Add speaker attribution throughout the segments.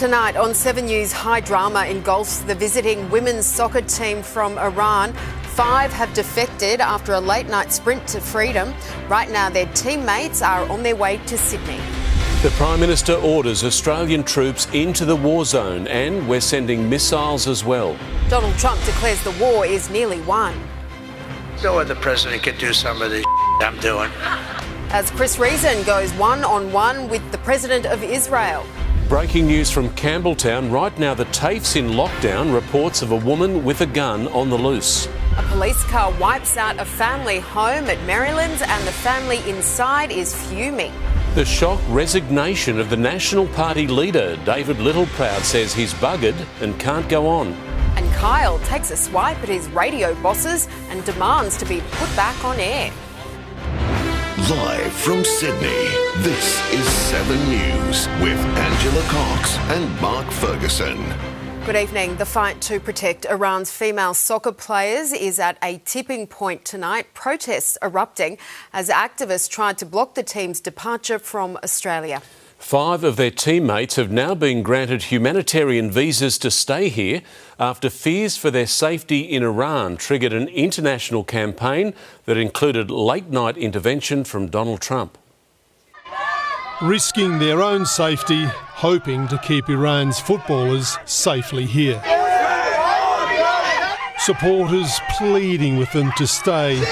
Speaker 1: Tonight on 7 News, high drama engulfs the visiting women's soccer team from Iran. 5 have defected after a late-night sprint to freedom. Right now, their teammates are on their way to Sydney.
Speaker 2: The Prime Minister orders Australian troops into the war zone, and we're sending missiles as well.
Speaker 1: Donald Trump declares the war is nearly won.
Speaker 3: No other president could do some of the I'm doing.
Speaker 1: As Chris Reason goes one-on-one with the President of Israel.
Speaker 2: Breaking news from Campbelltown. Right now, the TAFE's in lockdown. Reports of a woman with a gun on the loose.
Speaker 1: A police car wipes out a family home at Maryland, and the family inside is fuming.
Speaker 2: The shock resignation of the National Party leader. David Littleproud says he's buggered and can't go on.
Speaker 1: And Kyle takes a swipe at his radio bosses and demands to be put back on air.
Speaker 4: Live from Sydney, this is 7 News with Angela Cox and Mark Ferguson.
Speaker 1: Good evening. The fight to protect Iran's female soccer players is at a tipping point tonight. Protests erupting as activists tried to block the team's departure from Australia.
Speaker 2: 5 of their teammates have now been granted humanitarian visas to stay here after fears for their safety in Iran triggered an international campaign that included late-night intervention from Donald Trump.
Speaker 5: Risking their own safety, hoping to keep Iran's footballers safely here. Supporters pleading with them to stay.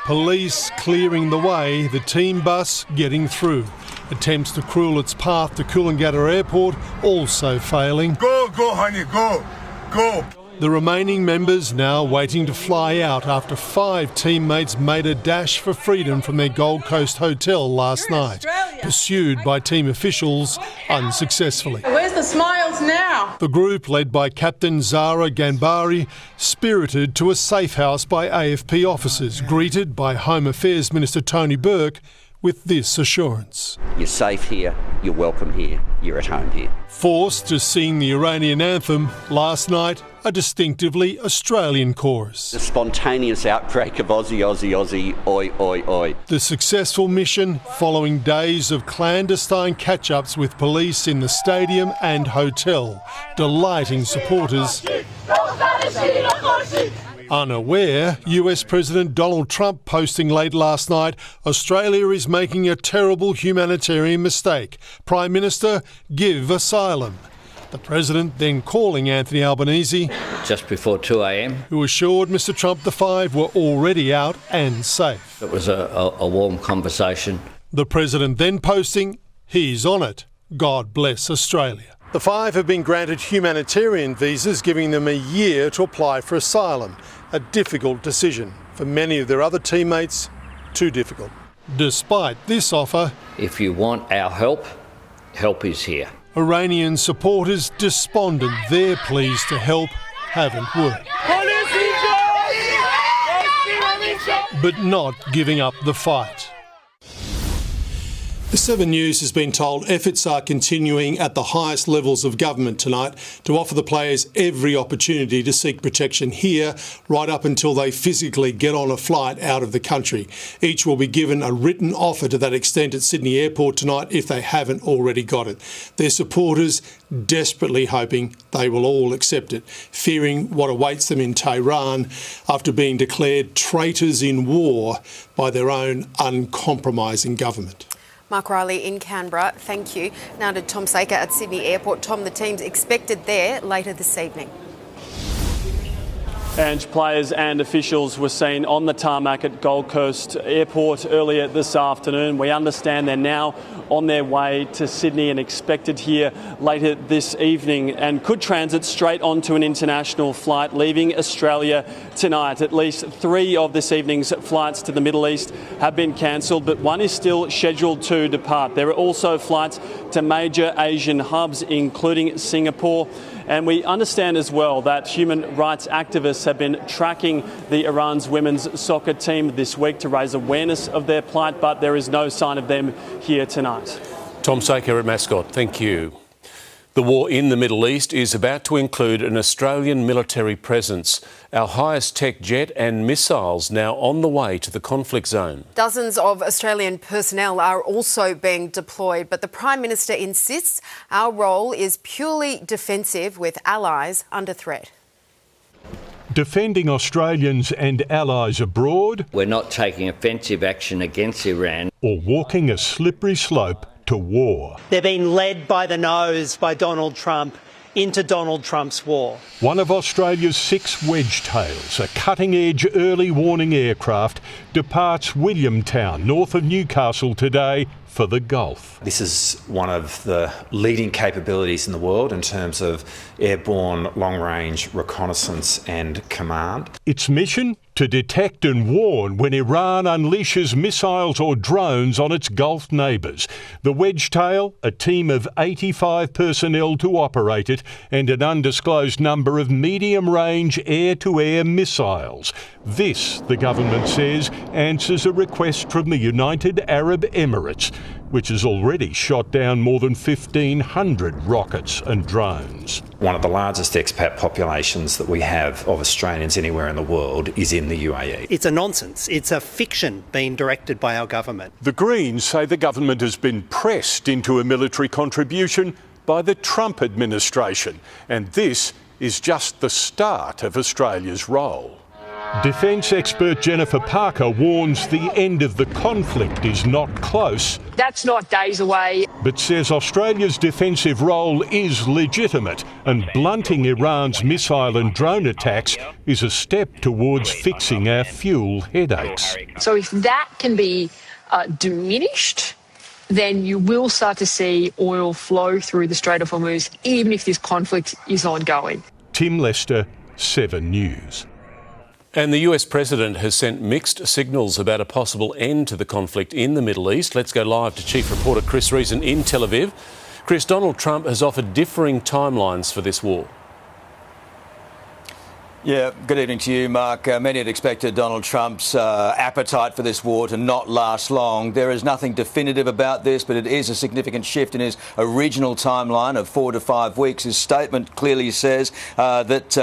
Speaker 5: Police clearing the way, the team bus getting through. Attempts to cruise its path to Coolangatta Airport also failing.
Speaker 6: Go, honey, go.
Speaker 5: The remaining members now waiting to fly out after 5 teammates made a dash for freedom from their Gold Coast hotel last night, pursued by team officials unsuccessfully.
Speaker 7: Where's the smiles now?
Speaker 5: The group, led by Captain Zara Ganbari, spirited to a safe house by AFP officers, greeted by Home Affairs Minister Tony Burke with this assurance.
Speaker 8: You're safe here, you're welcome here, you're at home here.
Speaker 5: Forced to sing the Iranian anthem, last night a distinctively Australian chorus.
Speaker 8: The spontaneous outbreak of Aussie, Aussie, Aussie, oi, oi, oi.
Speaker 5: The successful mission following days of clandestine catch-ups with police in the stadium and hotel, delighting supporters. Unaware, US President Donald Trump posting late last night, Australia is making a terrible humanitarian mistake. Prime Minister, give asylum. The President then calling Anthony Albanese,
Speaker 9: just before 2 a.m,
Speaker 5: who assured Mr Trump the 5 were already out and safe.
Speaker 9: It was a warm conversation.
Speaker 5: The President then posting, he's on it. God bless Australia. The 5 have been granted humanitarian visas, giving them a year to apply for asylum. A difficult decision. For many of their other teammates, too difficult. Despite this offer,
Speaker 9: if you want our help, help is here.
Speaker 5: Iranian supporters despondent. Their pleas to help haven't worked. But not giving up the fight. The 7 News has been told efforts are continuing at the highest levels of government tonight to offer the players every opportunity to seek protection here, right up until they physically get on a flight out of the country. Each will be given a written offer to that extent at Sydney Airport tonight if they haven't already got it. Their supporters desperately hoping they will all accept it, fearing what awaits them in Tehran after being declared traitors in war by their own uncompromising government.
Speaker 1: Mark Riley in Canberra, thank you. Now to Tom Saker at Sydney Airport. Tom, the team's expected there later this evening.
Speaker 10: And players and officials were seen on the tarmac at Gold Coast Airport earlier this afternoon. We understand they're now on their way to Sydney and expected here later this evening, and could transit straight onto an international flight leaving Australia tonight. At least 3 of this evening's flights to the Middle East have been cancelled, but 1 is still scheduled to depart. There are also flights to major Asian hubs, including Singapore. And we understand as well that human rights activists have been tracking the Iran's women's soccer team this week to raise awareness of their plight, but there is no sign of them here tonight.
Speaker 2: Tom Saker at Mascot, thank you. The war in the Middle East is about to include an Australian military presence. Our highest tech jet and missiles now on the way to the conflict zone.
Speaker 1: Dozens of Australian personnel are also being deployed, but the Prime Minister insists our role is purely defensive with allies under threat.
Speaker 11: Defending Australians and allies abroad.
Speaker 9: We're not taking offensive action against Iran.
Speaker 11: Or walking a slippery slope to war.
Speaker 12: They're being led by the nose by Donald Trump into Donald Trump's war.
Speaker 11: One of Australia's 6 Wedgetails, a cutting-edge early warning aircraft, departs Williamtown, north of Newcastle today for the Gulf.
Speaker 13: This is one of the leading capabilities in the world in terms of airborne long-range reconnaissance and command.
Speaker 11: Its mission? To detect and warn when Iran unleashes missiles or drones on its Gulf neighbours. The Wedgetail, a team of 85 personnel to operate it, and an undisclosed number of medium-range air-to-air missiles. This, the government says, answers a request from the United Arab Emirates, which has already shot down more than 1,500 rockets and drones.
Speaker 13: One of the largest expat populations that we have of Australians anywhere in the world is in the UAE.
Speaker 12: It's a nonsense. It's a fiction being directed by our government.
Speaker 11: The Greens say the government has been pressed into a military contribution by the Trump administration, and this is just the start of Australia's role. Defence expert Jennifer Parker warns the end of the conflict is not close.
Speaker 14: That's not days away.
Speaker 11: But says Australia's defensive role is legitimate, and blunting Iran's missile and drone attacks is a step towards fixing our fuel headaches.
Speaker 14: So if that can be diminished, then you will start to see oil flow through the Strait of Hormuz, even if this conflict is ongoing.
Speaker 11: Tim Lester, 7 News.
Speaker 2: And the US President has sent mixed signals about a possible end to the conflict in the Middle East. Let's go live to Chief Reporter Chris Reason in Tel Aviv. Chris, Donald Trump has offered differing timelines for this war.
Speaker 15: Yeah, good evening to you, Mark. Many had expected Donald Trump's appetite for this war to not last long. There is nothing definitive about this, but it is a significant shift in his original timeline of 4 to 5 weeks. His statement clearly says that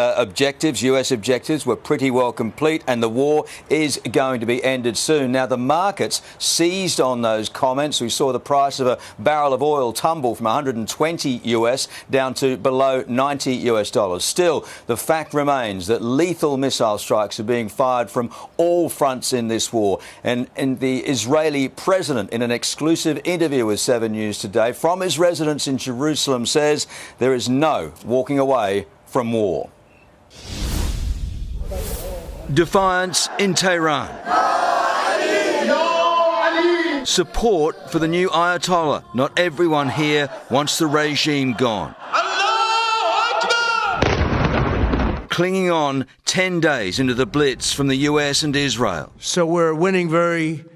Speaker 15: US objectives, were pretty well complete and the war is going to be ended soon. Now, the markets seized on those comments. We saw the price of a barrel of oil tumble from 120 US down to below $90 US. Still, the fact remains that lethal missile strikes are being fired from all fronts in this war. And the Israeli president, in an exclusive interview with 7 News today, from his residence in Jerusalem, says there is no walking away from war. Defiance in Tehran. Support for the new Ayatollah. Not everyone here wants the regime gone. Clinging on 10 days into the blitz from the US and Israel.
Speaker 3: So we're winning very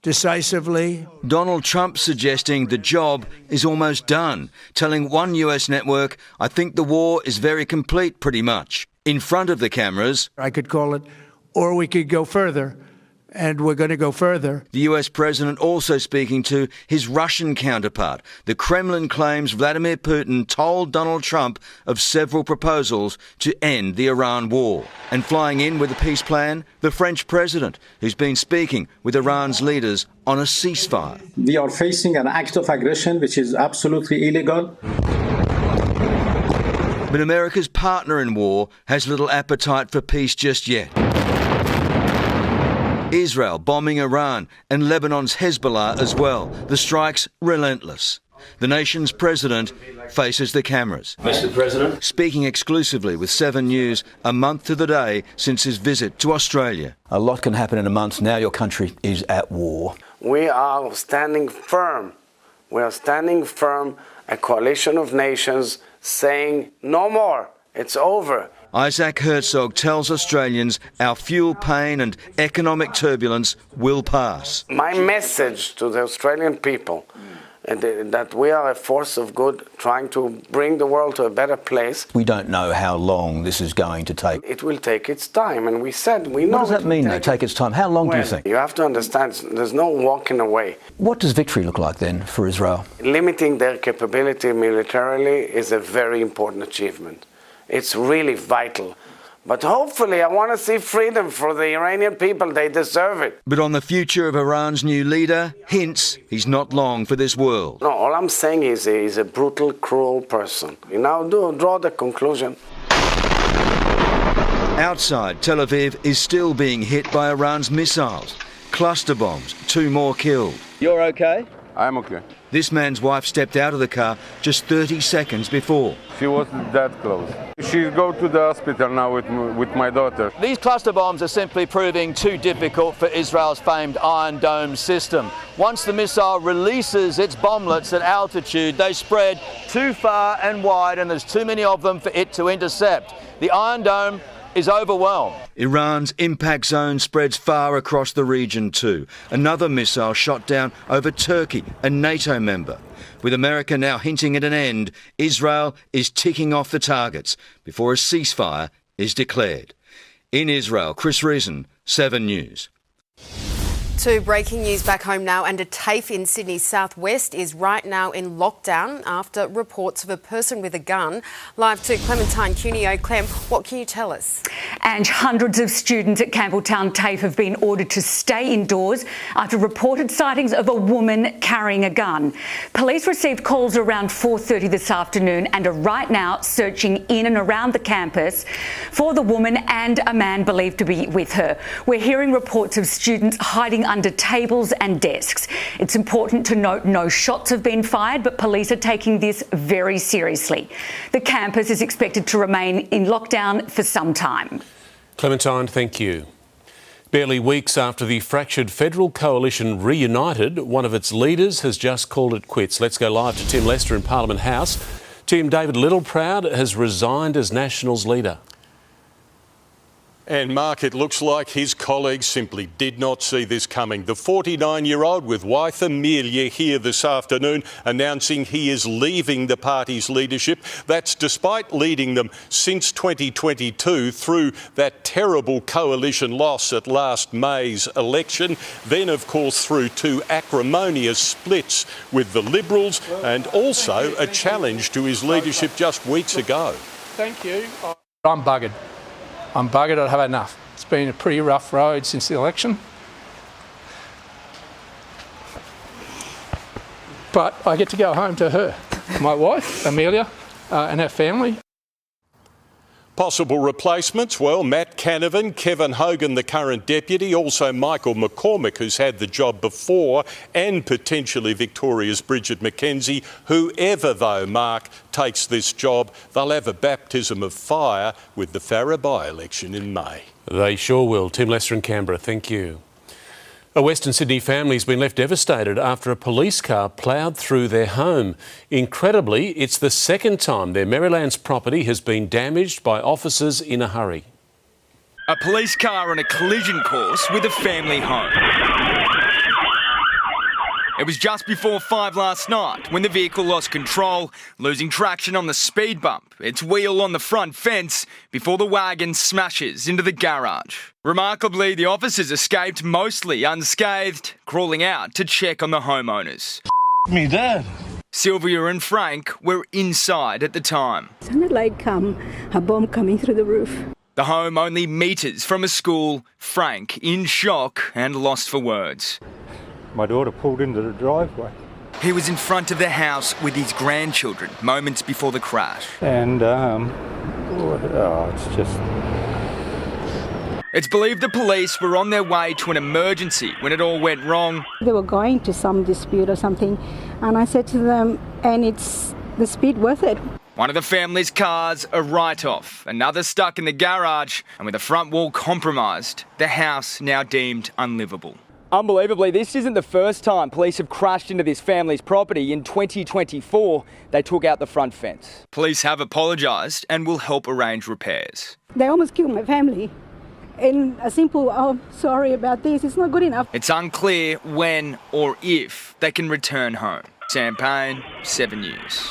Speaker 3: decisively.
Speaker 15: Donald Trump suggesting the job is almost done, telling one US network, "I think the war is very complete pretty much." In front of the cameras,
Speaker 3: I could call it, or we could go further. And we're going to go further.
Speaker 15: The US president also speaking to his Russian counterpart. The Kremlin claims Vladimir Putin told Donald Trump of several proposals to end the Iran war. And flying in with a peace plan, the French president, who's been speaking with Iran's leaders on a ceasefire.
Speaker 16: We are facing an act of aggression which is absolutely illegal.
Speaker 15: But America's partner in war has little appetite for peace just yet. Israel bombing Iran and Lebanon's Hezbollah as well. The strikes relentless. The nation's president faces the cameras.
Speaker 8: Mr. President.
Speaker 15: Speaking exclusively with 7 News a month to the day since his visit to Australia. A lot can happen in a month. Now your country is at war.
Speaker 17: We are standing firm. We are standing firm, a coalition of nations saying no more. It's over.
Speaker 15: Isaac Herzog tells Australians our fuel pain and economic turbulence will pass.
Speaker 17: My message to the Australian people, and that we are a force of good trying to bring the world to a better place.
Speaker 15: We don't know how long this is going to take.
Speaker 17: It will take its time, and we said we know.
Speaker 15: What does that mean, though, take its time? How long do you think?
Speaker 17: You have to understand, there's no walking away.
Speaker 15: What does victory look like then for Israel?
Speaker 17: Limiting their capability militarily is a very important achievement. It's really vital. But hopefully I want to see freedom for the Iranian people. They deserve it.
Speaker 15: But on the future of Iran's new leader, hints he's not long for this world.
Speaker 17: No, all I'm saying is he's a brutal, cruel person. You now draw the conclusion.
Speaker 15: Outside, Tel Aviv is still being hit by Iran's missiles. Cluster bombs, 2 more killed.
Speaker 18: You're okay?
Speaker 6: I'm okay.
Speaker 15: This man's wife stepped out of the car just 30 seconds before.
Speaker 6: She wasn't that close. She go to the hospital now with my daughter.
Speaker 18: These cluster bombs are simply proving too difficult for Israel's famed Iron Dome system. Once the missile releases its bomblets at altitude, they spread too far and wide, and there's too many of them for it to intercept. The Iron Dome is overwhelmed.
Speaker 15: Iran's impact zone spreads far across the region too. Another missile shot down over Turkey, a NATO member. With America now hinting at an end, Israel is ticking off the targets before a ceasefire is declared. In Israel, Chris Reason, 7 News.
Speaker 1: To breaking news back home now, and a TAFE in Sydney's southwest is right now in lockdown after reports of a person with a gun. Live to Clementine Cuneo. Clem, what can you tell us?
Speaker 19: And hundreds of students at Campbelltown TAFE have been ordered to stay indoors after reported sightings of a woman carrying a gun. Police received calls around 4:30 this afternoon and are right now searching in and around the campus for the woman and a man believed to be with her. We're hearing reports of students hiding under tables and desks. It's important to note no shots have been fired, but police are taking this very seriously. The campus is expected to remain in lockdown for some time.
Speaker 2: Clementine, thank you. Barely weeks after the fractured federal coalition reunited, one of its leaders has just called it quits. Let's go live to Tim Lester in Parliament House. Tim, David Littleproud has resigned as Nationals leader.
Speaker 11: And Mark, it looks like his colleagues simply did not see this coming. The 49-year-old with wife Amelia here this afternoon announcing he is leaving the party's leadership. That's despite leading them since 2022 through that terrible coalition loss at last May's election. Then, of course, through 2 acrimonious splits with the Liberals and also a challenge to his leadership just weeks ago.
Speaker 20: Thank you. I'm buggered. I've had enough. It's been a pretty rough road since the election. But I get to go home to her, my wife, Amelia, and her family.
Speaker 11: Possible replacements? Well, Matt Canavan, Kevin Hogan, the current deputy, also Michael McCormick, who's had the job before, and potentially Victoria's Bridget McKenzie. Whoever, though, Mark, takes this job, they'll have a baptism of fire with the Farrer by-election in May.
Speaker 2: They sure will. Tim Lester in Canberra, thank you. A Western Sydney family has been left devastated after a police car ploughed through their home. Incredibly, it's the second time their Merrylands property has been damaged by officers in a hurry.
Speaker 21: A police car on a collision course with a family home. It was just before 5 last night when the vehicle lost control, losing traction on the speed bump, its wheel on the front fence, before the wagon smashes into the garage. Remarkably, the officers escaped mostly unscathed, crawling out to check on the homeowners.
Speaker 22: Me dad.
Speaker 21: Sylvia and Frank were inside at the time.
Speaker 23: It sounded like a bomb coming through the roof.
Speaker 21: The home only metres from a school, Frank in shock and lost for words.
Speaker 22: My daughter pulled into the driveway.
Speaker 21: He was in front of the house with his grandchildren moments before the crash.
Speaker 22: And, it's just...
Speaker 21: It's believed the police were on their way to an emergency when it all went wrong.
Speaker 23: They were going to some dispute or something, and I said to them, and it's the speed worth it.
Speaker 21: One of the family's cars a write-off, another stuck in the garage, and with the front wall compromised, the house now deemed unlivable.
Speaker 24: Unbelievably, this isn't the first time police have crashed into this family's property. In 2024, they took out the front fence.
Speaker 21: Police have apologised and will help arrange repairs.
Speaker 23: They almost killed my family. And a simple, oh, sorry about this, it's not good enough.
Speaker 21: It's unclear when or if they can return home. Sam Payne, 7 News.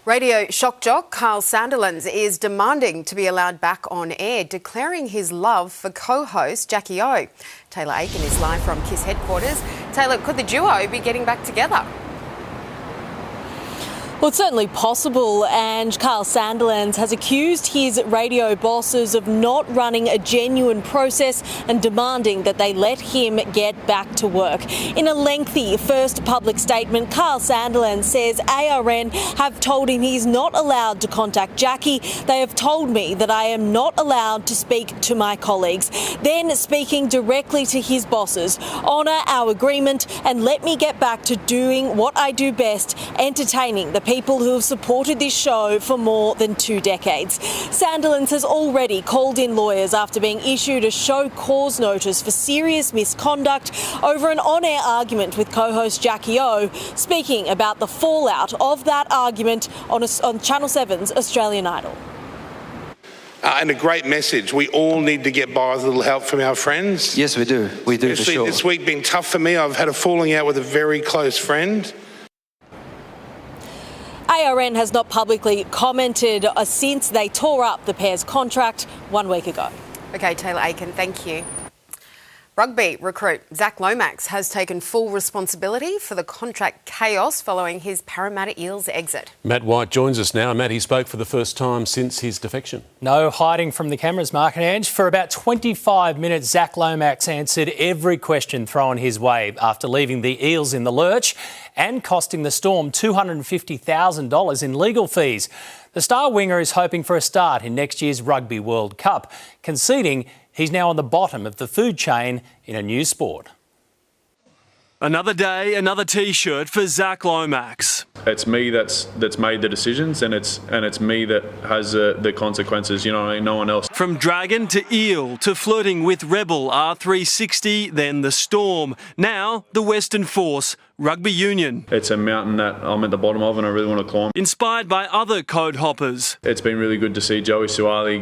Speaker 1: Radio shock jock Carl Sandilands is demanding to be allowed back on air, declaring his love for co-host Jackie O. Taylor Aiken is live from KISS headquarters. Taylor, could the duo be getting back together?
Speaker 4: Well, it's certainly possible, and Carl Sandilands has accused his radio bosses of not running a genuine process and demanding that they let him get back to work. In a lengthy first public statement, Carl Sandilands says ARN have told him he's not allowed to contact Jackie. They have told me that I am not allowed to speak to my colleagues. Then, speaking directly to his bosses, honour our agreement and let me get back to doing what I do best, entertaining the people who have supported this show for more than 2 decades. Sandilands has already called in lawyers after being issued a show cause notice for serious misconduct over an on-air argument with co-host Jackie O, speaking about the fallout of that argument on Channel 7's Australian Idol.
Speaker 5: And a great message. We all need to get by with a little help from our friends.
Speaker 7: Yes, we do. We do, for sure.
Speaker 5: This week been tough for me. I've had a falling out with a very close friend.
Speaker 4: ARN has not publicly commented since they tore up the pair's contract 1 week ago.
Speaker 1: OK, Taylor Aiken, thank you. Rugby recruit Zach Lomax has taken full responsibility for the contract chaos following his Parramatta Eels exit.
Speaker 2: Matt White joins us now. Matt, he spoke for the first time since his defection.
Speaker 10: No hiding from the cameras, Mark and Ange. For about 25 minutes, Zach Lomax answered every question thrown his way after leaving the Eels in the lurch and costing the Storm $250,000 in legal fees. The star winger is hoping for a start in next year's Rugby World Cup, conceding he's now on the bottom of the food chain in a new sport.
Speaker 25: Another day, another T-shirt for Zach Lomax.
Speaker 26: It's me that's made the decisions, and it's me that has the consequences. You know, no one else.
Speaker 25: From Dragon to Eel to flirting with Rebel R360, then the Storm. Now the Western Force Rugby Union.
Speaker 26: It's a mountain that I'm at the bottom of, and I really want to climb.
Speaker 25: Inspired by other code hoppers.
Speaker 26: It's been really good to see Joey Suwali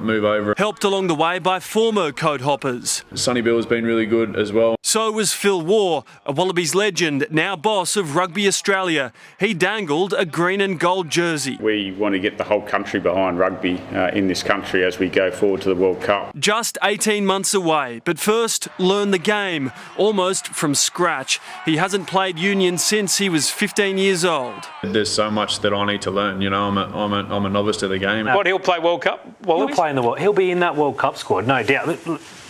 Speaker 26: move over.
Speaker 25: Helped along the way by former code hoppers.
Speaker 26: Sonny Bill has been really good as well.
Speaker 25: So was Phil Waugh, a Wallabies legend, now boss of Rugby Australia. He dangled a green and gold jersey.
Speaker 27: We want to get the whole country behind rugby in this country as we go forward to the World Cup.
Speaker 25: Just 18 months away, but first learn the game, almost from scratch. He hasn't played union since he was 15 years old.
Speaker 26: There's so much that I need to learn. You know, I'm a novice to the game.
Speaker 27: What, he'll play World Cup?
Speaker 28: Wallabies? He'll be in that World Cup squad, no doubt.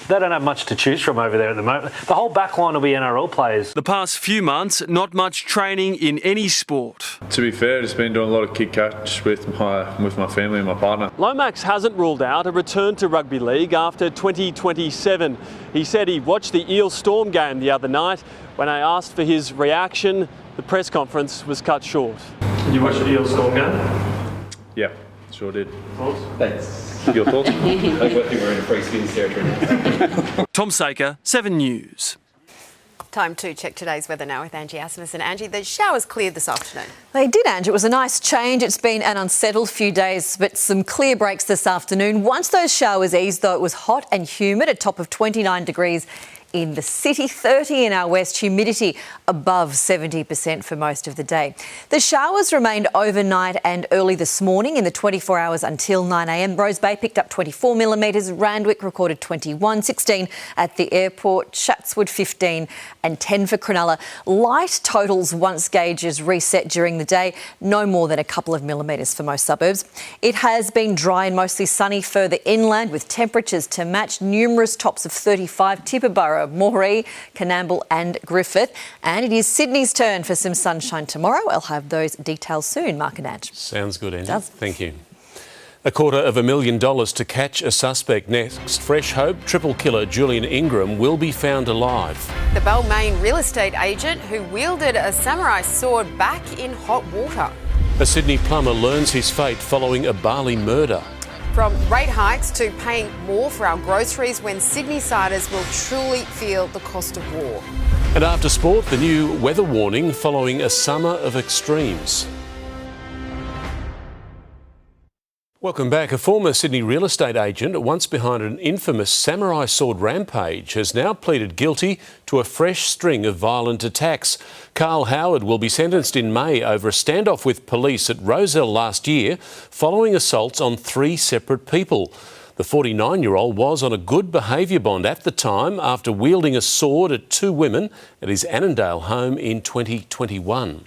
Speaker 28: They don't have much to choose from over there at the moment. The whole back line will be NRL players.
Speaker 25: The past few months, not much training in any sport.
Speaker 26: To be fair, just been doing a lot of kick catch with my family and my partner.
Speaker 25: Lomax hasn't ruled out a return to rugby league after 2027. He said he watched the Eel Storm game the other night. When I asked for his reaction, the press conference was cut short.
Speaker 28: Did you watch the Eel Storm game?
Speaker 26: Yeah, sure did.
Speaker 28: Thoughts?
Speaker 26: Thanks. Your thoughts? I think we're in a free skins territory now.
Speaker 25: Tom Saker, 7 News.
Speaker 1: Time to check today's weather now with Angie Asimus. And Angie, the showers cleared this afternoon.
Speaker 29: They did, Angie. It was a nice change. It's been an unsettled few days, but some clear breaks this afternoon. Once those showers eased, though, it was hot and humid, a top of 29 degrees in the city, 30 in our west, humidity above 70% for most of the day. The showers remained overnight and early this morning in the 24 hours until 9 a.m. Rose Bay picked up 24 millimetres, Randwick recorded 21, 16 at the airport, Chatswood 15 and 10 for Cronulla. Light totals once gauges reset during the day, no more than a couple of millimetres for most suburbs. It has been dry and mostly sunny further inland with temperatures to match, numerous tops of 35, Tibooburra, Moree, Canamble and Griffith. And it is Sydney's turn for some sunshine tomorrow. I'll have those details soon, Mark and Ange.
Speaker 2: Sounds good, Angie. Thank you. $250,000 to catch a suspect next. Fresh hope, triple killer Julian Ingram will be found alive.
Speaker 1: The Balmain real estate agent who wielded a samurai sword back in hot water.
Speaker 2: A Sydney plumber learns his fate following a Bali murder.
Speaker 1: From rate hikes to paying more for our groceries when Sydney-siders will truly feel the cost of war.
Speaker 2: And after sport, the new weather warning following a summer of extremes. Welcome back. A former Sydney real estate agent, once behind an infamous samurai sword rampage, has now pleaded guilty to a fresh string of violent attacks. Carl Howard will be sentenced in May over a standoff with police at Rozelle last year following assaults on 3 separate people. The 49-year-old was on a good behaviour bond at the time after wielding a sword at 2 women at his Annandale home in 2021.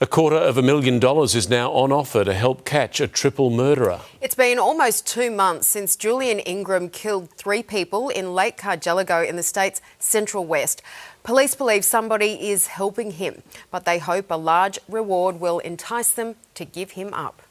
Speaker 2: $250,000 is now on offer to help catch a triple murderer.
Speaker 1: It's been almost 2 months since Julian Ingram killed 3 people in Lake Cargelligo in the state's central west. Police believe somebody is helping him, but they hope a large reward will entice them to give him up.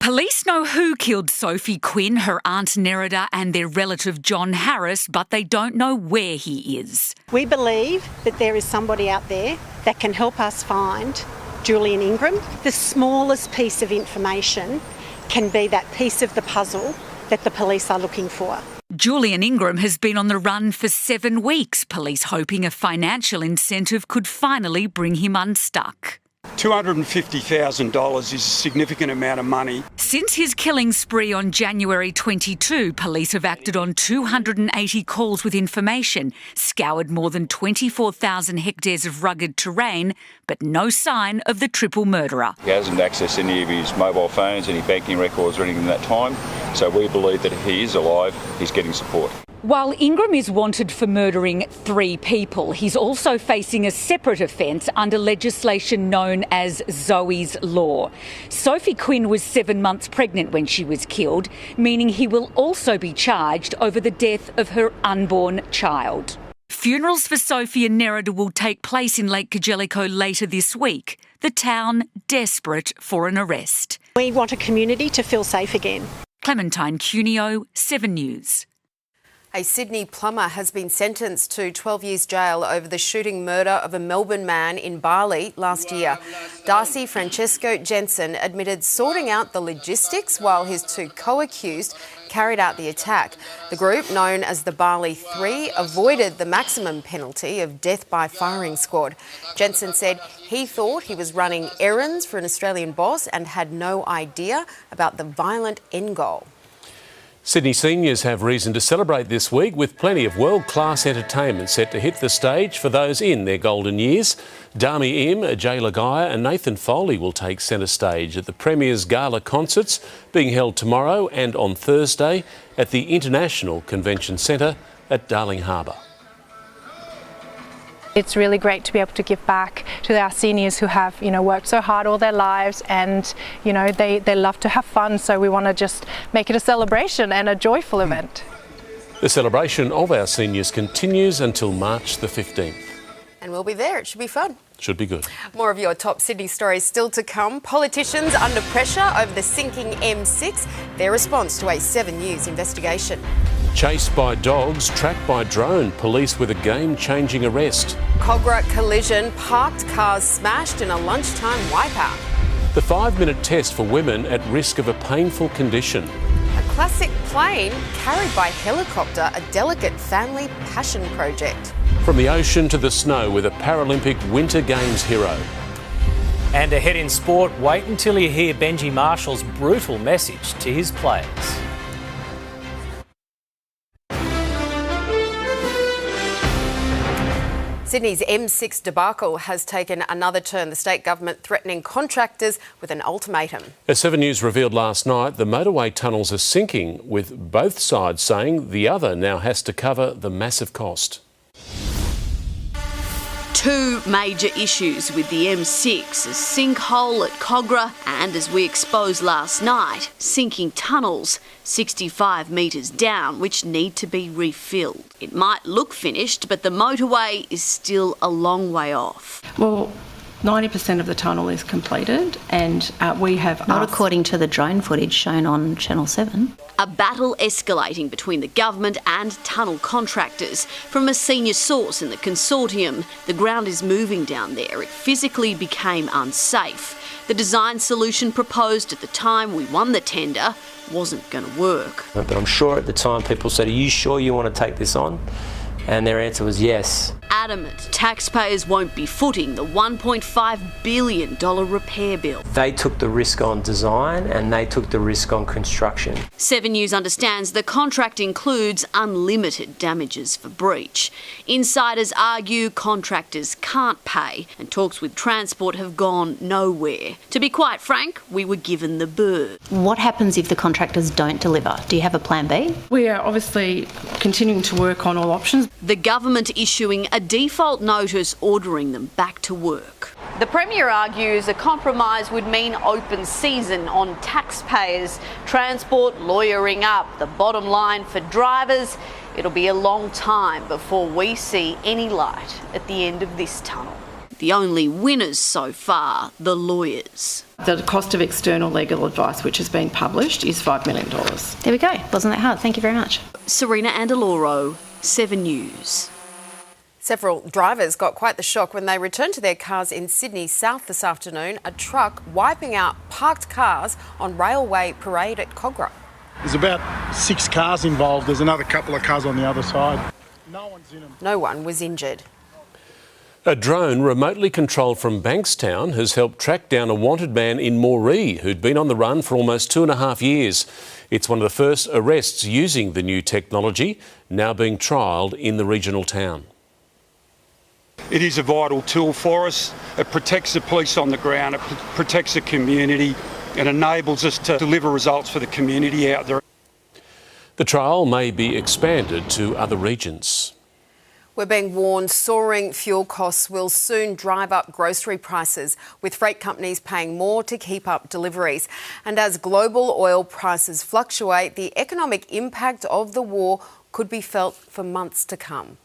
Speaker 3: Police know who killed Sophie Quinn, her aunt Nerida and their relative John Harris, but they don't know where he is.
Speaker 7: We believe that there is somebody out there that can help us find Julian Ingram. The smallest piece of information can be that piece of the puzzle that the police are looking for.
Speaker 3: Julian Ingram has been on the run for 7 weeks, police hoping a financial incentive could finally bring him unstuck.
Speaker 8: $250,000 is a significant amount of money.
Speaker 3: Since his killing spree on January 22, police have acted on 280 calls with information, scoured more than 24,000 hectares of rugged terrain, but no sign of the triple murderer.
Speaker 9: He hasn't accessed any of his mobile phones, any banking records or anything in that time, so we believe that if he is alive, he's getting support.
Speaker 3: While Ingram is wanted for murdering 3 people, he's also facing a separate offence under legislation known as Zoe's Law. Sophie Quinn was 7 months pregnant when she was killed, meaning he will also be charged over the death of her unborn child. Funerals for Sophie and Nerida will take place in Lake Cargelligo later this week, the town desperate for an arrest.
Speaker 7: We want a community to feel safe again.
Speaker 3: Clementine Cuneo, 7 News.
Speaker 1: A Sydney plumber has been sentenced to 12 years jail over the shooting murder of a Melbourne man in Bali last year. Darcy Francesco Jensen admitted sorting out the logistics while his 2 co-accused carried out the attack. The group, known as the Bali 3, avoided the maximum penalty of death by firing squad. Jensen said he thought he was running errands for an Australian boss and had no idea about the violent end goal.
Speaker 2: Sydney seniors have reason to celebrate this week with plenty of world-class entertainment set to hit the stage for those in their golden years. Dami Im, Jay Lagaya and Nathan Foley will take centre stage at the Premier's Gala concerts being held tomorrow and on Thursday at the International Convention Centre at Darling Harbour.
Speaker 12: It's really great to be able to give back to our seniors who have, worked so hard all their lives and, they love to have fun. So we want to just make it a celebration and a joyful event.
Speaker 2: The celebration of our seniors continues until March the 15th.
Speaker 1: And we'll be there. It should be fun.
Speaker 2: Should be good.
Speaker 1: More of your top Sydney stories still to come. Politicians under pressure over the sinking M6. Their response to a 7 News investigation.
Speaker 2: Chased by dogs, tracked by drone, police with a game-changing arrest.
Speaker 1: Cogra collision, parked cars smashed in a lunchtime wipeout.
Speaker 2: The 5-minute test for women at risk of a painful condition.
Speaker 1: A classic plane carried by helicopter, a delicate family passion project.
Speaker 2: From the ocean to the snow with a Paralympic Winter Games hero.
Speaker 10: And ahead in sport, wait until you hear Benji Marshall's brutal message to his players.
Speaker 1: Sydney's M6 debacle has taken another turn, the state government threatening contractors with an ultimatum.
Speaker 2: As 7 News revealed last night, the motorway tunnels are sinking, with both sides saying the other now has to cover the massive cost.
Speaker 13: 2 major issues with the M6, a sinkhole at Cogra and, as we exposed last night, sinking tunnels 65 metres down which need to be refilled. It might look finished, but the motorway is still a long way off.
Speaker 14: Well, 90% of the tunnel is completed and we have...
Speaker 13: Not according to the drone footage shown on Channel 7. A battle escalating between the government and tunnel contractors. From a senior source in the consortium, the ground is moving down there. It physically became unsafe. The design solution proposed at the time we won the tender wasn't going to work.
Speaker 16: But I'm sure at the time people said, "Are you sure you want to take this on?" And their answer was yes.
Speaker 13: adamant taxpayers won't be footing the $1.5 billion repair bill.
Speaker 6: They took the risk on design and they took the risk on construction.
Speaker 13: 7 News understands the contract includes unlimited damages for breach. Insiders argue contractors can't pay and talks with Transport have gone nowhere. To be quite frank, we were given the bird.
Speaker 11: What happens if the contractors don't deliver? Do you have a plan B?
Speaker 14: We are obviously continuing to work on all options.
Speaker 13: The government issuing a default notice ordering them back to work. The Premier argues a compromise would mean open season on taxpayers, Transport lawyering up. The bottom line for drivers, it'll be a long time before we see any light at the end of this tunnel. The only winners so far, the lawyers.
Speaker 14: The cost of external legal advice, which has been published, is $5 million.
Speaker 11: There we go. Wasn't that hard? Thank you very much.
Speaker 13: Serena Andaloro, 7 News.
Speaker 1: Several drivers got quite the shock when they returned to their cars in Sydney South this afternoon, a truck wiping out parked cars on Railway Parade at Cogra.
Speaker 15: There's about 6 cars involved. There's another couple of cars on the other side. No one's in them.
Speaker 1: No one was injured.
Speaker 2: A drone remotely controlled from Bankstown has helped track down a wanted man in Moree who'd been on the run for almost 2.5 years. It's one of the first arrests using the new technology, now being trialled in the regional town.
Speaker 8: It is a vital tool for us. It protects the police on the ground, it protects the community and enables us to deliver results for the community out there.
Speaker 2: The trial may be expanded to other regions.
Speaker 1: We're being warned soaring fuel costs will soon drive up grocery prices, with freight companies paying more to keep up deliveries. And as global oil prices fluctuate, the economic impact of the war could be felt for months to come.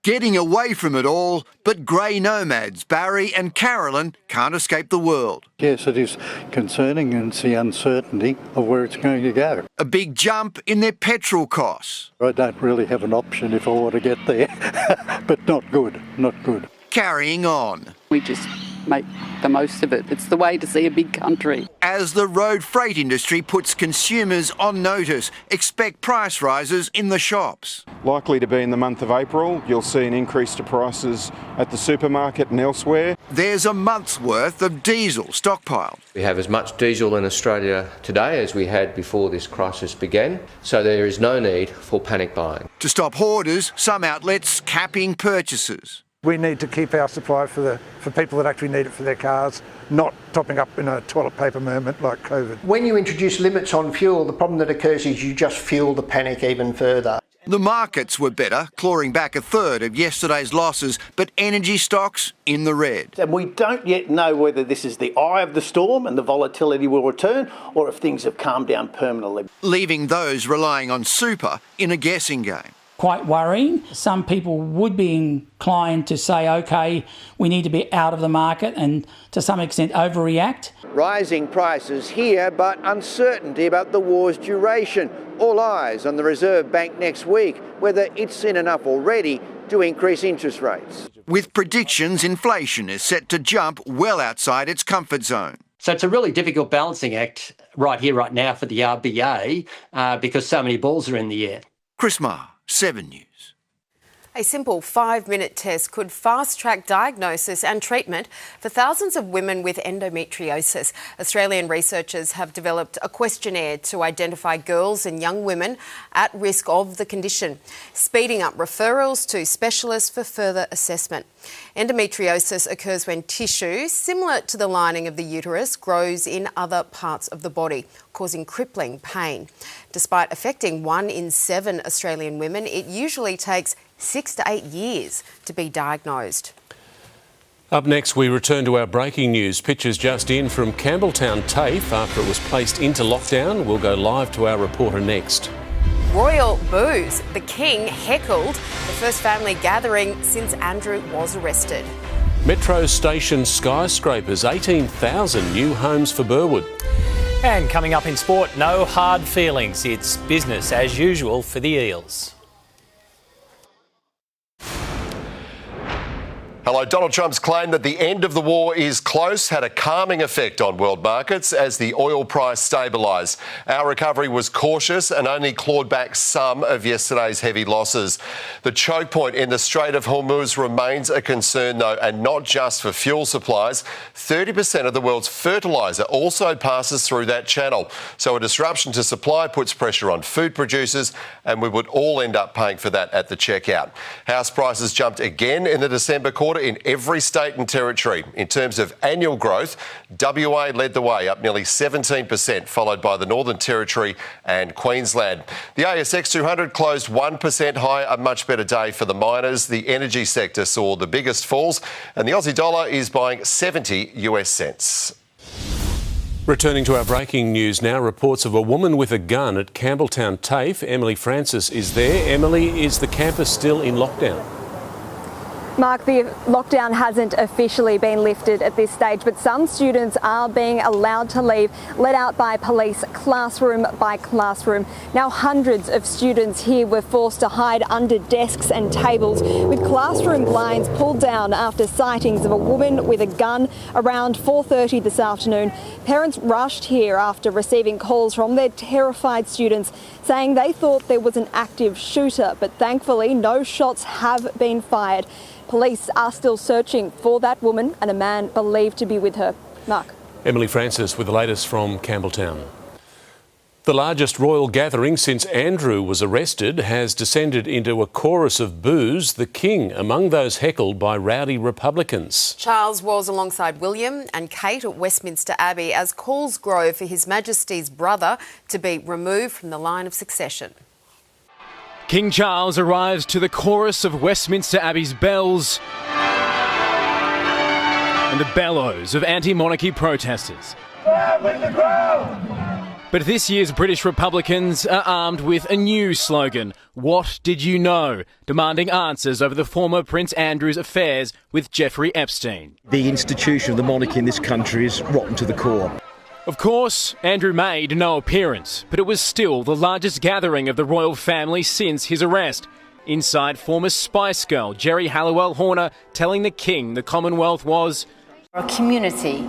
Speaker 16: Getting away from it all, but grey nomads Barry and Carolyn can't escape the world.
Speaker 17: Yes, it is concerning, and it's the uncertainty of where it's going to go.
Speaker 16: A big jump in their petrol costs.
Speaker 17: I don't really have an option if I want to get there, but not good, not good.
Speaker 16: Carrying on.
Speaker 18: We just make the most of it. It's the way to see a big country.
Speaker 16: As the road freight industry puts consumers on notice, expect price rises in the shops.
Speaker 19: Likely to be in the month of April. You'll see an increase to prices at the supermarket and elsewhere.
Speaker 16: There's a month's worth of diesel stockpiled.
Speaker 20: We have as much diesel in Australia today as we had before this crisis began, so there is no need for panic buying.
Speaker 16: To stop hoarders, some outlets capping purchases.
Speaker 17: We need to keep our supply for people that actually need it for their cars, not topping up in a toilet paper moment like COVID.
Speaker 22: When you introduce limits on fuel, the problem that occurs is you just fuel the panic even further.
Speaker 16: The markets were better, clawing back a third of yesterday's losses, but energy stocks in the red.
Speaker 22: And we don't yet know whether this is the eye of the storm and the volatility will return, or if things have calmed down permanently.
Speaker 16: Leaving those relying on super in a guessing game.
Speaker 30: Quite worrying. Some people would be inclined to say, OK, we need to be out of the market and to some extent overreact.
Speaker 16: Rising prices here, but uncertainty about the war's duration. All eyes on the Reserve Bank next week, whether it's seen enough already to increase interest rates. With predictions, inflation is set to jump well outside its comfort zone.
Speaker 31: So it's a really difficult balancing act right here, right now for the RBA because so many balls are in the air.
Speaker 16: Chris Maher, 7 News.
Speaker 1: A simple 5-minute test could fast-track diagnosis and treatment for thousands of women with endometriosis. Australian researchers have developed a questionnaire to identify girls and young women at risk of the condition, speeding up referrals to specialists for further assessment. Endometriosis occurs when tissue, similar to the lining of the uterus, grows in other parts of the body, causing crippling pain. Despite affecting 1 in 7 Australian women, it usually takes 6 to 8 years to be diagnosed.
Speaker 2: Up next, we return to our breaking news. Pictures just in from Campbelltown TAFE after it was placed into lockdown. We'll go live to our reporter next.
Speaker 1: Royal boos. The King heckled the first family gathering since Andrew was arrested.
Speaker 2: Metro station skyscrapers, 18,000 new homes for Burwood.
Speaker 10: And coming up in sport, no hard feelings. It's business as usual for the Eels.
Speaker 4: Hello. Donald Trump's claim that the end of the war is close had a calming effect on world markets as the oil price stabilised. Our recovery was cautious and only clawed back some of yesterday's heavy losses. The choke point in the Strait of Hormuz remains a concern, though, and not just for fuel supplies. 30% of the world's fertiliser also passes through that channel. So a disruption to supply puts pressure on food producers, and we would all end up paying for that at the checkout. House prices jumped again in the December quarter in every state and territory. In terms of annual growth, WA led the way, up nearly 17%, followed by the Northern Territory and Queensland. The ASX 200 closed 1% higher, a much better day for the miners. The energy sector saw the biggest falls, and the Aussie dollar is buying 70 US cents.
Speaker 2: Returning to our breaking news now, reports of a woman with a gun at Campbelltown TAFE. Emily Francis is there. Emily, is the campus still in lockdown?
Speaker 5: Mark, the lockdown hasn't officially been lifted at this stage, but some students are being allowed to leave, let out by police classroom by classroom. Now, hundreds of students here were forced to hide under desks and tables, with classroom blinds pulled down after sightings of a woman with a gun around 4:30 this afternoon. Parents rushed here after receiving calls from their terrified students saying they thought there was an active shooter, but thankfully no shots have been fired. Police are still searching for that woman and a man believed to be with her. Mark.
Speaker 2: Emily Francis with the latest from Campbelltown. The largest royal gathering since Andrew was arrested has descended into a chorus of boos, the King among those heckled by rowdy Republicans.
Speaker 1: Charles was alongside William and Kate at Westminster Abbey as calls grow for His Majesty's brother to be removed from the line of succession.
Speaker 9: King Charles arrives to the chorus of Westminster Abbey's bells and the bellows of anti-monarchy protesters. But this year's British Republicans are armed with a new slogan, "What did you know?" demanding answers over the former Prince Andrew's affairs with Jeffrey Epstein.
Speaker 21: The institution of the monarchy in this country is rotten to the core.
Speaker 9: Of course, Andrew made no appearance, but it was still the largest gathering of the royal family since his arrest. Inside, former Spice Girl Geri Halliwell Horner telling the King the Commonwealth was
Speaker 23: a community,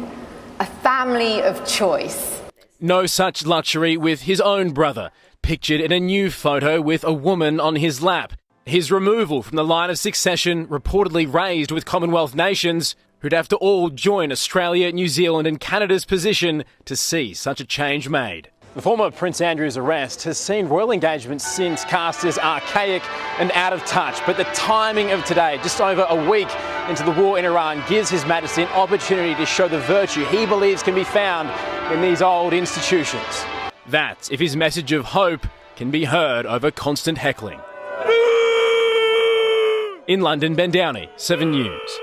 Speaker 23: a family of choice.
Speaker 9: No such luxury with his own brother, pictured in a new photo with a woman on his lap. His removal from the line of succession reportedly raised with Commonwealth nations who'd have to all join Australia, New Zealand and Canada's position to see such a change made. The former Prince Andrew's arrest has seen royal engagement since cast as archaic and out of touch, but the timing of today, just over a week into the war in Iran, gives His Majesty an opportunity to show the virtue he believes can be found in these old institutions. That's if his message of hope can be heard over constant heckling. In London, Ben Downey, 7 News.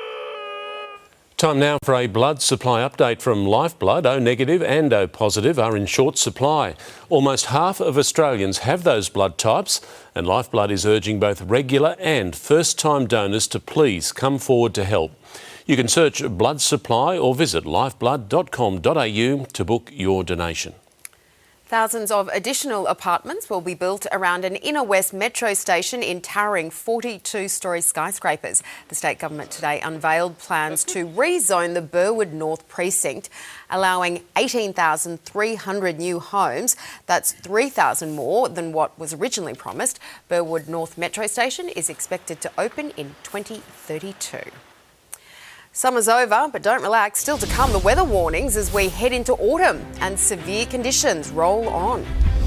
Speaker 2: Time now for a blood supply update from Lifeblood. O negative and O positive are in short supply. Almost half of Australians have those blood types, and Lifeblood is urging both regular and first-time donors to please come forward to help. You can search blood supply or visit lifeblood.com.au to book your donation.
Speaker 1: Thousands of additional apartments will be built around an inner west metro station in towering 42-storey skyscrapers. The state government today unveiled plans to rezone the Burwood North precinct, allowing 18,300 new homes. That's 3,000 more than what was originally promised. Burwood North metro station is expected to open in 2032. Summer's over, but don't relax. Still to come, the weather warnings as we head into autumn and severe conditions roll on.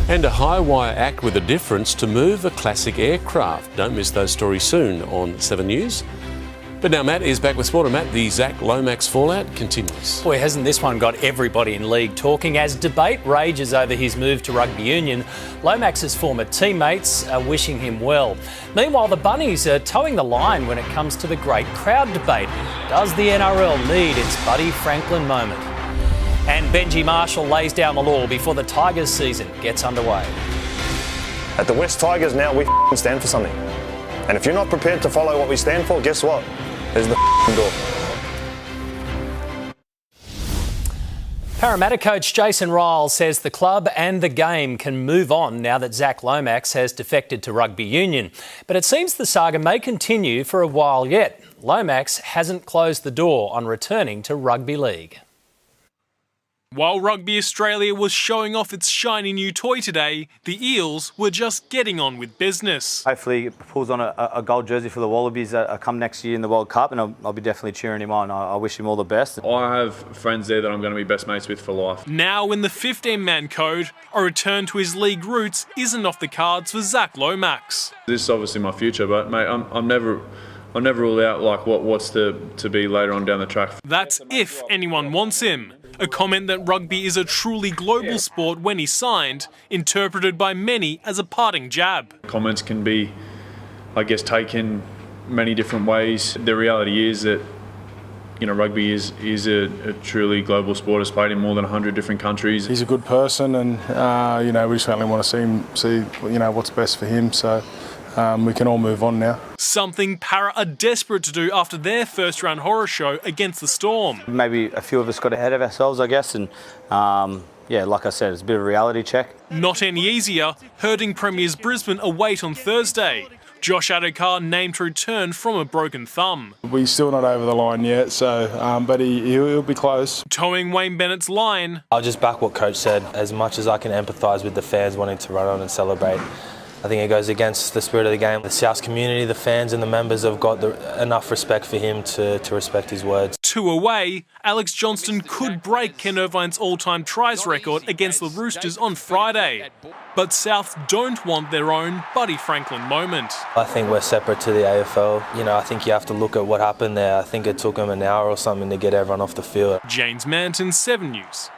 Speaker 2: And a high-wire act with a difference to move a classic aircraft. Don't miss those stories soon on 7 News. But now Matt is back with sport, and Matt, the Zach Lomax fallout continues.
Speaker 10: Boy, hasn't this one got everybody in league talking as debate rages over his move to rugby union. Lomax's former teammates are wishing him well. Meanwhile, the Bunnies are towing the line when it comes to the great crowd debate. Does the NRL need its Buddy Franklin moment? And Benji Marshall lays down the law before the Tigers season gets underway.
Speaker 24: At the West Tigers now, we stand for something. And if you're not prepared to follow what we stand for, guess what? There's the door.
Speaker 10: Parramatta coach Jason Ryall says the club and the game can move on now that Zach Lomax has defected to rugby union. But it seems the saga may continue for a while yet. Lomax hasn't closed the door on returning to rugby league.
Speaker 3: While Rugby Australia was showing off its shiny new toy today, the Eels were just getting on with business.
Speaker 6: Hopefully it pulls on a gold jersey for the Wallabies come next year in the World Cup, and I'll be definitely cheering him on. I wish him all the best.
Speaker 7: I have friends there that I'm going to be best mates with for life.
Speaker 3: Now in the 15-man code, a return to his league roots isn't off the cards for Zach Lomax.
Speaker 7: This is obviously my future, but mate, I'll never rule out like what's to be later on down the track.
Speaker 3: That's if anyone wants him. A comment that rugby is a truly global sport when he signed, interpreted by many as a parting jab.
Speaker 7: Comments can be, I guess, taken many different ways. The reality is that, you know, rugby is a truly global sport. It's played in more than 100 different countries.
Speaker 15: He's a good person, and you know, we certainly want to see you know what's best for him. So we can all move on now.
Speaker 3: Something Para are desperate to do after their first-round horror show against the Storm.
Speaker 6: Maybe a few of us got ahead of ourselves, I guess, and yeah, like I said, it's a bit of a reality check.
Speaker 3: Not any easier, herding Premiers Brisbane await on Thursday. Josh Adokar named to return from a broken thumb.
Speaker 15: We're still not over the line yet, so but he'll be close.
Speaker 3: Towing Wayne Bennett's line.
Speaker 11: I'll just back what Coach said. As much as I can empathise with the fans wanting to run on and celebrate, I think it goes against the spirit of the game. The South community, the fans and the members have got enough respect for him to respect his words.
Speaker 3: 2 away, Alex Johnston could break Ken Irvine's all-time tries record against the Roosters on Friday. But South don't want their own Buddy Franklin moment.
Speaker 11: I think we're separate to the AFL. You know, I think you have to look at what happened there. I think it took him an hour or something to get everyone off the field.
Speaker 3: James Manton, 7 News.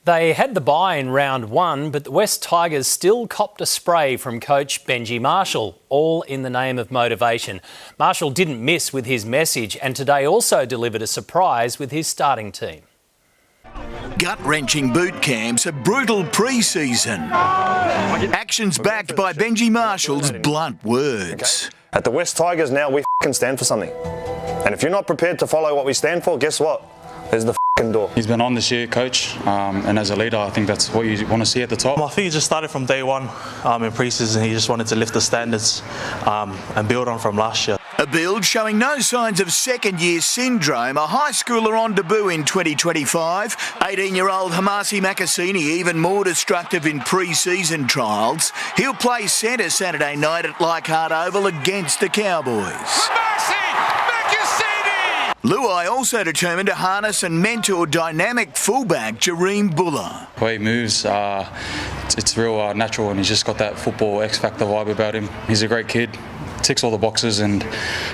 Speaker 10: They had the bye in round 1, but the West Tigers still copped a spray from coach Benji Marshall, all in the name of motivation. Marshall didn't miss with his message, and today also delivered a surprise with his starting team.
Speaker 12: Gut-wrenching boot camps, a brutal pre-season. Actions backed by Benji Marshall's blunt words.
Speaker 24: At the West Tigers now, we stand for something. And if you're not prepared to follow what we stand for, guess what? There's the door.
Speaker 14: He's been on this year, coach, and as a leader, I think that's what you want to see at the top.
Speaker 25: I think he just started from day one in pre-season. He just wanted to lift the standards and build on from last year.
Speaker 12: A build showing no signs of second-year syndrome. A high schooler on debut in 2025. 18-year-old Hamasi Makasini even more destructive in pre-season trials. He'll play centre Saturday night at Leichhardt Oval against the Cowboys. Luai also determined to harness and mentor dynamic fullback Jareem Buller.
Speaker 14: The way he moves, it's real natural, and he's just got that football X-factor vibe about him. He's a great kid, ticks all the boxes, and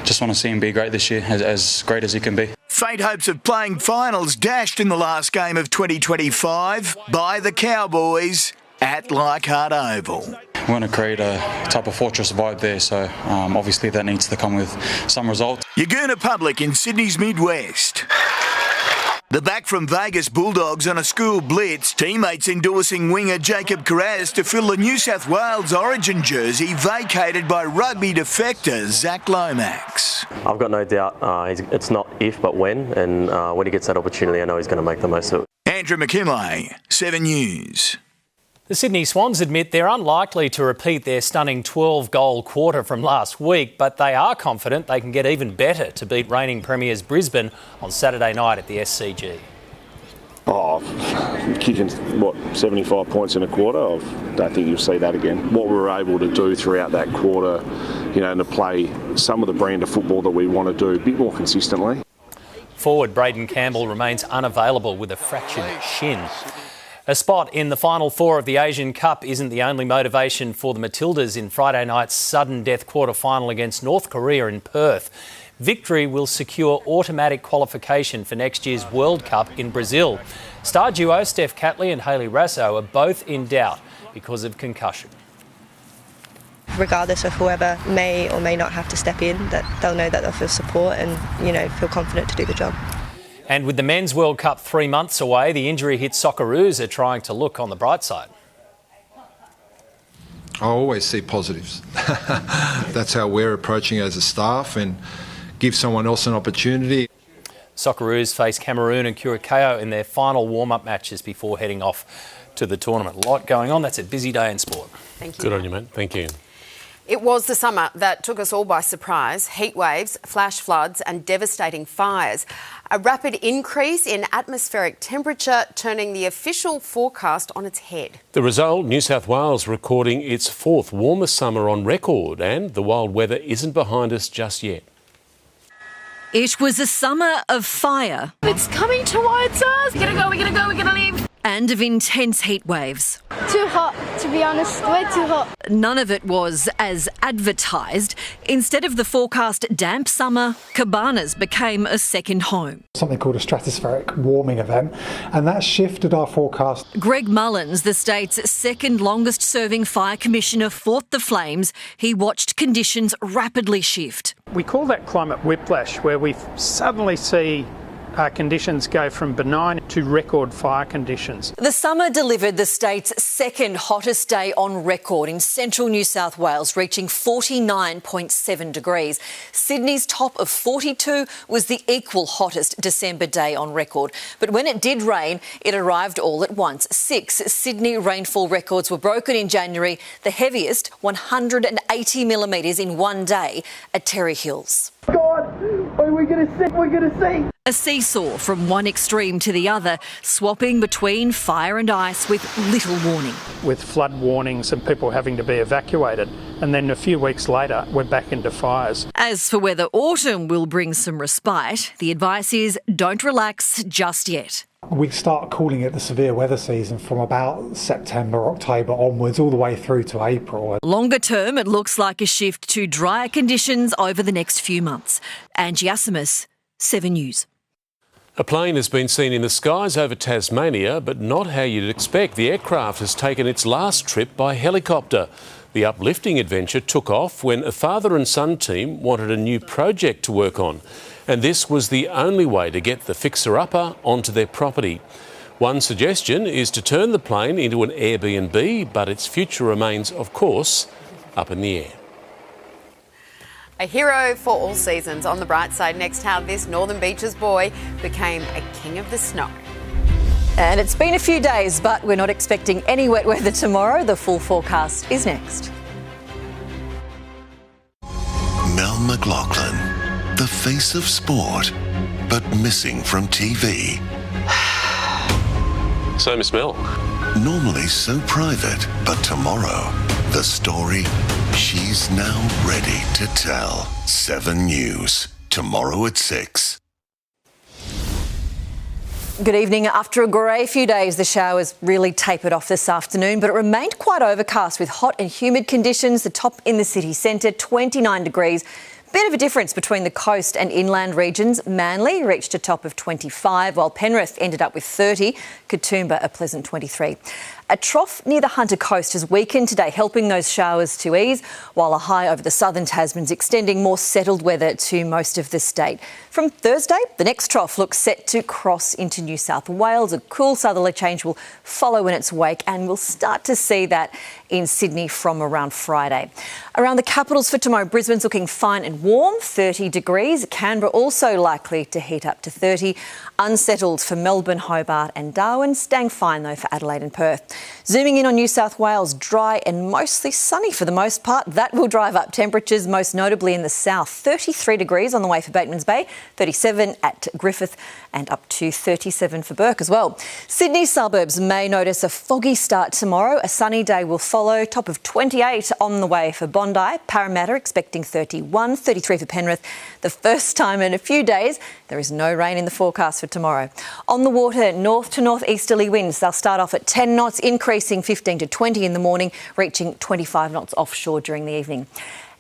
Speaker 14: just want to see him be great this year, as great as he can be.
Speaker 12: Faint hopes of playing finals dashed in the last game of 2025 by the Cowboys at Leichhardt Oval.
Speaker 14: We want to create a type of fortress vibe there, so obviously that needs to come with some result.
Speaker 12: Yagoona Public in Sydney's Midwest. The back from Vegas Bulldogs on a school blitz, teammates endorsing winger Jacob Carras to fill the New South Wales Origin jersey vacated by rugby defector Zach Lomax.
Speaker 26: I've got no doubt it's not if but when, and when he gets that opportunity I know he's going to make the most of it.
Speaker 12: Andrew McKinlay, 7 News.
Speaker 10: The Sydney Swans admit they're unlikely to repeat their stunning 12-goal quarter from last week, but they are confident they can get even better to beat reigning premiers Brisbane on Saturday night at the SCG.
Speaker 19: Kicking, 75 points in a quarter? I don't think you'll see that again. What we were able to do throughout that quarter, you know, and to play some of the brand of football that we want to do a bit more consistently.
Speaker 10: Forward Braden Campbell remains unavailable with a fractured shin. A spot in the Final Four of the Asian Cup isn't the only motivation for the Matildas in Friday night's sudden death quarter-final against North Korea in Perth. Victory will secure automatic qualification for next year's World Cup in Brazil. Star duo Steph Catley and Hayley Rasso are both in doubt because of concussion.
Speaker 27: Regardless of whoever may or may not have to step in, that they'll know that they'll feel support and, feel confident to do the job.
Speaker 10: And with the Men's World Cup 3 months away, the injury-hit Socceroos are trying to look on the bright side.
Speaker 28: I always see positives. That's how we're approaching it as a staff, and give someone else an opportunity.
Speaker 10: Socceroos face Cameroon and Curacao in their final warm-up matches before heading off to the tournament. A lot going on. That's a busy day in sport.
Speaker 1: Thank you.
Speaker 2: Good on you, mate. Thank you.
Speaker 1: It was the summer that took us all by surprise. Heat waves, flash floods and devastating fires. A rapid increase in atmospheric temperature turning the official forecast on its head.
Speaker 2: The result, New South Wales recording its 4th warmest summer on record, and the wild weather isn't behind us just yet.
Speaker 4: It was a summer of fire.
Speaker 8: It's coming towards us. We're gonna go, we're gonna go, we're gonna leave.
Speaker 4: And of intense heat waves.
Speaker 8: Too hot, to be honest, way too hot.
Speaker 4: None of it was as advertised. Instead of the forecast damp summer, Cabanas became a second home.
Speaker 13: Something called a stratospheric warming event, and that shifted our forecast.
Speaker 4: Greg Mullins, the state's second longest serving fire commissioner, fought the flames. He watched conditions rapidly shift.
Speaker 16: We call that climate whiplash, where we suddenly see conditions go from benign to record fire conditions.
Speaker 4: The summer delivered the state's second hottest day on record in central New South Wales, reaching 49.7 degrees. Sydney's top of 42 was the equal hottest December day on record. But when it did rain, it arrived all at once. 6 Sydney rainfall records were broken in January, the heaviest, 180 millimetres in one day at Terry Hills.
Speaker 8: God, are we going to see? We're going to see.
Speaker 4: A seesaw from one extreme to the other, swapping between fire and ice with little warning.
Speaker 16: With flood warnings and people having to be evacuated. And then a few weeks later, we're back into fires.
Speaker 4: As for whether autumn will bring some respite, the advice is don't relax just yet.
Speaker 13: We start calling it the severe weather season from about September, October onwards, all the way through to April.
Speaker 4: Longer term, it looks like a shift to drier conditions over the next few months. Angie, Asimus, 7 News.
Speaker 2: A plane has been seen in the skies over Tasmania, but not how you'd expect. The aircraft has taken its last trip by helicopter. The uplifting adventure took off when a father and son team wanted a new project to work on. And this was the only way to get the fixer-upper onto their property. One suggestion is to turn the plane into an Airbnb, but its future remains, of course, up in the air.
Speaker 1: A hero for all seasons. On the bright side, next, how this Northern Beaches boy became a king of the snow.
Speaker 4: And it's been a few days, but we're not expecting any wet weather tomorrow. The full forecast is next.
Speaker 17: Mel McLaughlin, the face of sport, but missing from TV.
Speaker 2: So, Miss Mel.
Speaker 17: Normally so private, but tomorrow, the story she's now ready to tell. 7 News, tomorrow at 6.
Speaker 4: Good evening. After a grey few days, the showers really tapered off this afternoon, but it remained quite overcast with hot and humid conditions. The top in the city centre, 29 degrees. Bit of a difference between the coast and inland regions. Manly reached a top of 25, while Penrith ended up with 30. Katoomba a pleasant 23. A trough near the Hunter Coast has weakened today, helping those showers to ease, while a high over the southern Tasman's extending more settled weather to most of the state. From Thursday, the next trough looks set to cross into New South Wales. A cool southerly change will follow in its wake, and we'll start to see that in Sydney from around Friday. Around the capitals for tomorrow, Brisbane's looking fine and warm, 30 degrees. Canberra also likely to heat up to 30. Unsettled for Melbourne, Hobart and Darwin. Staying fine though for Adelaide and Perth. Zooming in on New South Wales, dry and mostly sunny for the most part. That will drive up temperatures, most notably in the south. 33 degrees on the way for Batemans Bay, 37 at Griffith and up to 37 for Burke as well. Sydney suburbs may notice a foggy start tomorrow. A sunny day will follow. Top of 28 on the way for Bondi. Parramatta expecting 31, 33 for Penrith. The first time in a few days, there is no rain in the forecast for tomorrow. On the water, north to northeasterly winds. They'll start off at 10 knots, increasing 15 to 20 in the morning, reaching 25 knots offshore during the evening.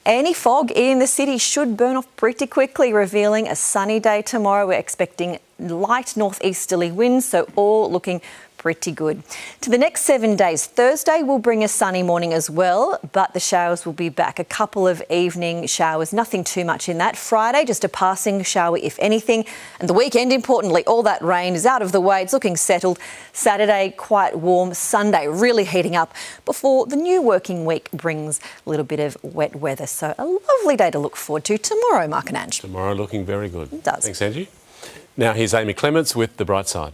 Speaker 4: Any fog in the city should burn off pretty quickly, revealing a sunny day tomorrow. We're expecting light northeasterly winds, so all looking pretty good. To the next 7 days, Thursday will bring a sunny morning as well, but the showers will be back. A couple of evening showers, nothing too much in that. Friday, just a passing shower, if anything. And the weekend, importantly, all that rain is out of the way. It's looking settled. Saturday, quite warm. Sunday, really heating up before the new working week brings a little bit of wet weather. So a lovely day to look forward to tomorrow, Mark and Ange.
Speaker 2: Tomorrow looking very good.
Speaker 4: It does.
Speaker 2: Thanks, Angie. Now here's Amy Clements with The Bright Side.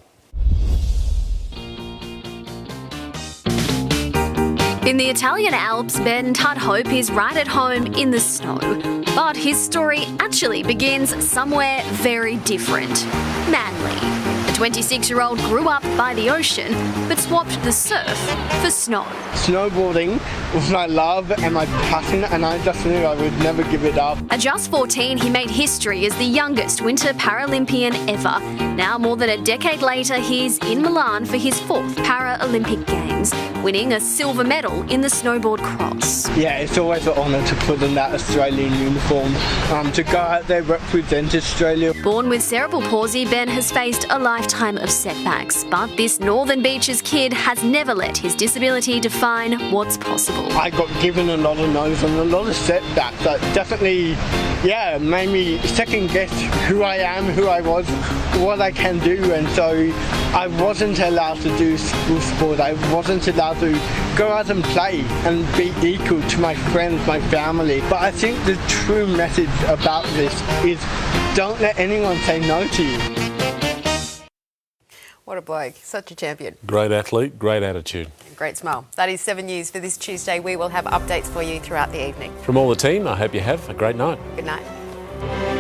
Speaker 5: In the Italian Alps, Ben Tudhope is right at home in the snow. But his story actually begins somewhere very different. Manly. The 26-year-old grew up by the ocean, but swapped the surf for snow.
Speaker 7: Snowboarding was my love and my passion, and I just knew I would never give it up.
Speaker 5: At just 14, he made history as the youngest Winter Paralympian ever. Now, more than a decade later, he's in Milan for his 4th Paralympic Games, winning a silver medal in the snowboard cross.
Speaker 7: Yeah, it's always an honour to put on that Australian uniform, to go out there, represent Australia.
Speaker 5: Born with cerebral palsy, Ben has faced a lifetime of setbacks, but this Northern Beaches kid has never let his disability define what's possible.
Speaker 7: I got given a lot of no's and a lot of setbacks that definitely, made me second guess who I am, who I was, what I can do, and so I wasn't allowed to do school sport. I wasn't allowed to go out and play and be equal to my friends, my family. But I think the true message about this is don't let anyone say no to you.
Speaker 1: What a bloke, such a champion.
Speaker 2: Great athlete, great attitude.
Speaker 1: Great smile. That is 7 News for this Tuesday. We will have updates for you throughout the evening.
Speaker 2: From all the team, I hope you have a great night.
Speaker 1: Good night.